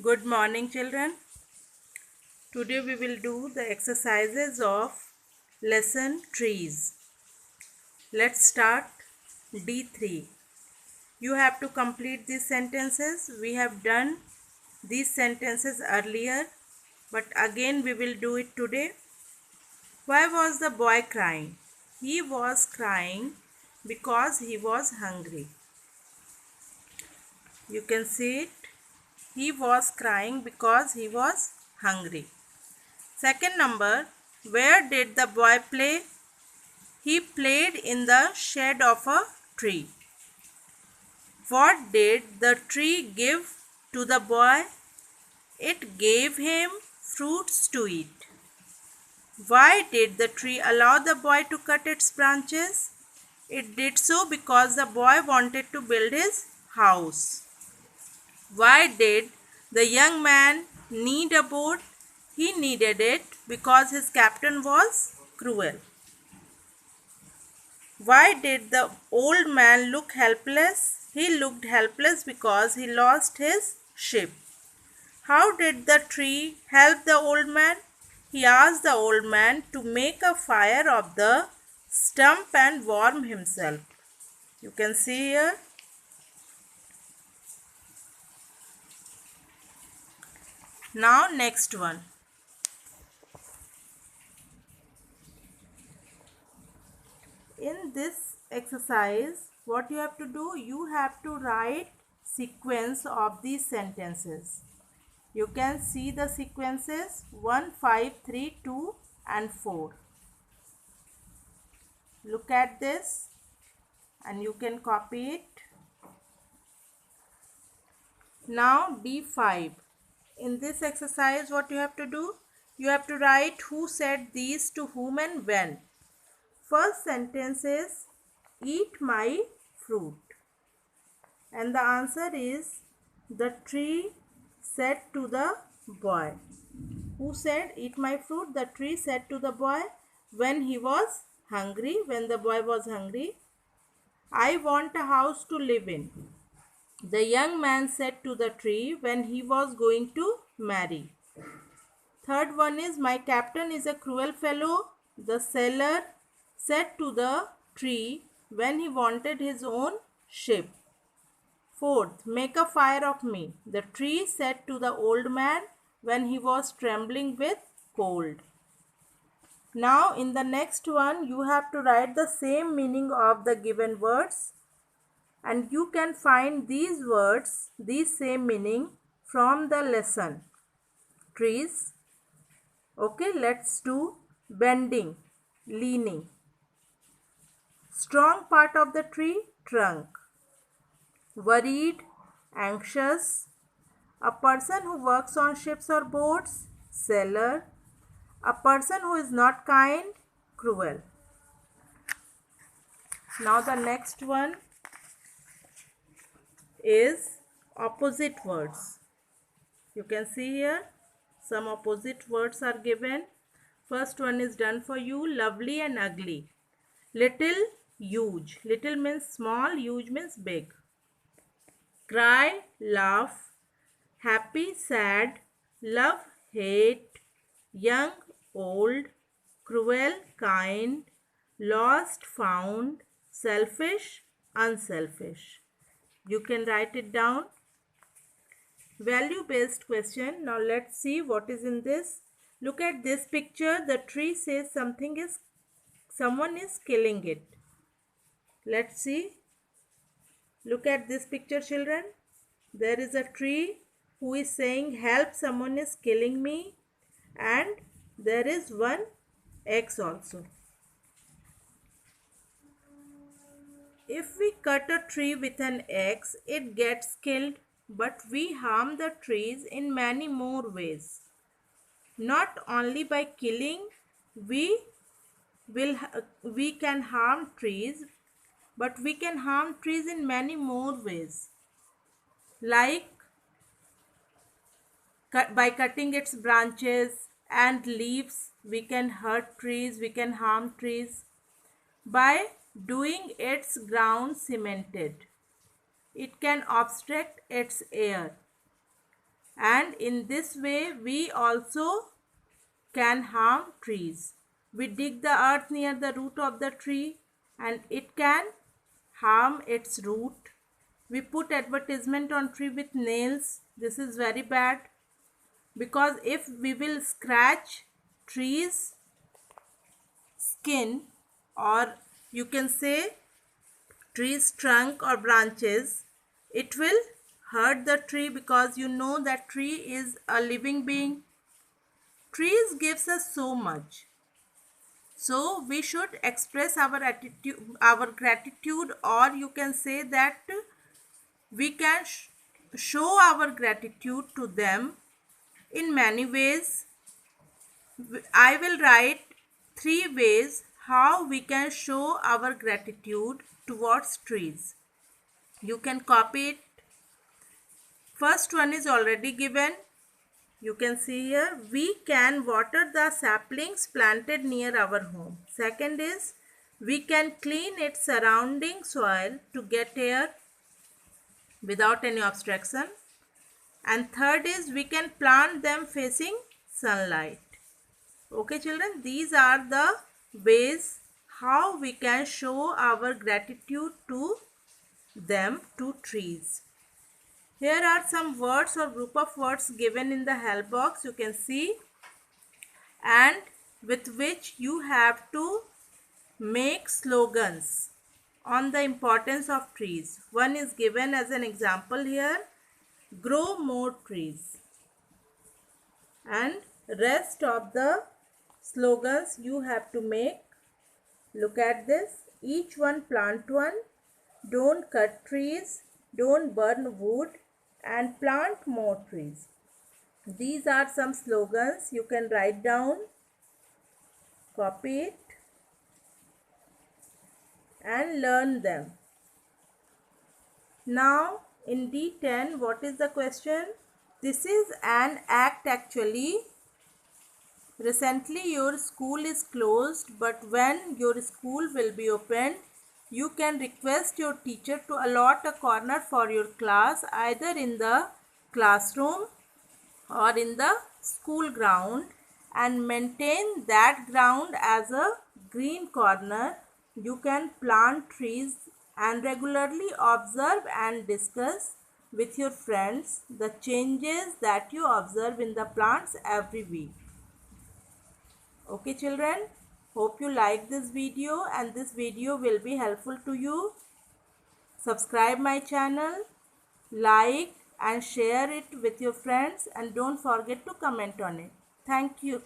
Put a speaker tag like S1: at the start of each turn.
S1: Good morning, children. Today we will do the exercises of lesson trees. Let's start D3. You have to complete these sentences. We have done these sentences earlier, but again we will do it today. Why was the boy crying? He was crying because he was hungry. You can see it. He was crying because he was hungry. Second number, where did the boy play? He played in the shade of a tree. What did the tree give to the boy? It gave him fruits to eat. Why did the tree allow the boy to cut its branches? It did so because the boy wanted to build his house. Why did the young man need a boat? He needed it because his captain was cruel. Why did the old man look helpless? He looked helpless because he lost his ship. How did the tree help the old man? He asked the old man to make a fire of the stump and warm himself. You can see here. Now next one. In this exercise, what you have to do, you have to write sequence of these sentences. You can see the sequences 1, 5, 3, 2 and 4. Look at this and you can copy it. Now D5. In this exercise, what you have to do? You have to write who said these to whom and when. First sentence is eat my fruit. And the answer is the tree said to the boy. Who said eat my fruit? The tree said to the boy when he was hungry, when the boy was hungry. I want a house to live in. The young man said to the tree when he was going to marry. Third one is my captain is a cruel fellow. The sailor said to the tree when he wanted his own ship. Fourth, make a fire of me. The tree said to the old man when he was trembling with cold. Now in the next one, you have to write the same meaning of the given words. And you can find these words, these same meaning from the lesson. Trees. Okay, let's do bending, leaning. Strong part of the tree, trunk. Worried, anxious. A person who works on ships or boats, sailor. A person who is not kind, cruel. Now the next one is opposite words. You can see here some opposite words are given. First one is done for you, lovely and ugly. Little, huge. Little means small, huge means big. Cry, laugh. Happy, sad. Love, hate. Young, old. Cruel, kind. Lost, found. Selfish, unselfish. You can write it down. Value based question. Now let's see what is in this. Look at this picture. The tree says someone is killing it. Let's see. Look at this picture, children. There is a tree who is saying help, someone is killing me, and there is one X also. If we cut a tree with an axe, it gets killed, but we harm the trees in many more ways. Not only by killing, we can harm trees, but we can harm trees in many more ways. Like by cutting its branches and leaves, we can hurt trees, we can harm trees. By doing its ground cemented, it can obstruct its air. and in this way we also can harm trees. We dig the earth near the root of the tree and it can harm its root. We put advertisement on tree with nails. This is very bad, because if we will scratch trees skin, or you can say tree's trunk or branches, it will hurt the tree, because you know that tree is a living being. Trees gives us so much. So we should express our attitude, our gratitude, or you can say that we can show our gratitude to them in many ways. I will write 3 ways how we can show our gratitude towards trees. You can copy it. First one is already given. You can see here, we can water the saplings planted near our home. Second is, we can clean its surrounding soil to get air without any obstruction. And third is, we can plant them facing sunlight. Okay children, these are the ways how we can show our gratitude to them, to trees. Here are some words or group of words given in the help box, you can see, and with which you have to make slogans on the importance of trees. One is given as an example here, grow more trees, and rest of the slogans you have to make. Look at this, each one plant one, don't cut trees, don't burn wood, and plant more trees. These are some slogans you can write down, copy it, and learn them. Now in D10, what is the question? This is an act actually. Recently your school is closed, but when your school will be opened, you can request your teacher to allot a corner for your class, either in the classroom or in the school ground, and maintain that ground as a green corner. You can plant trees and regularly observe and discuss with your friends the changes that you observe in the plants every week. Okay children, hope you like this video and this video will be helpful to you. Subscribe my channel, like and share it with your friends, and don't forget to comment on it. Thank you.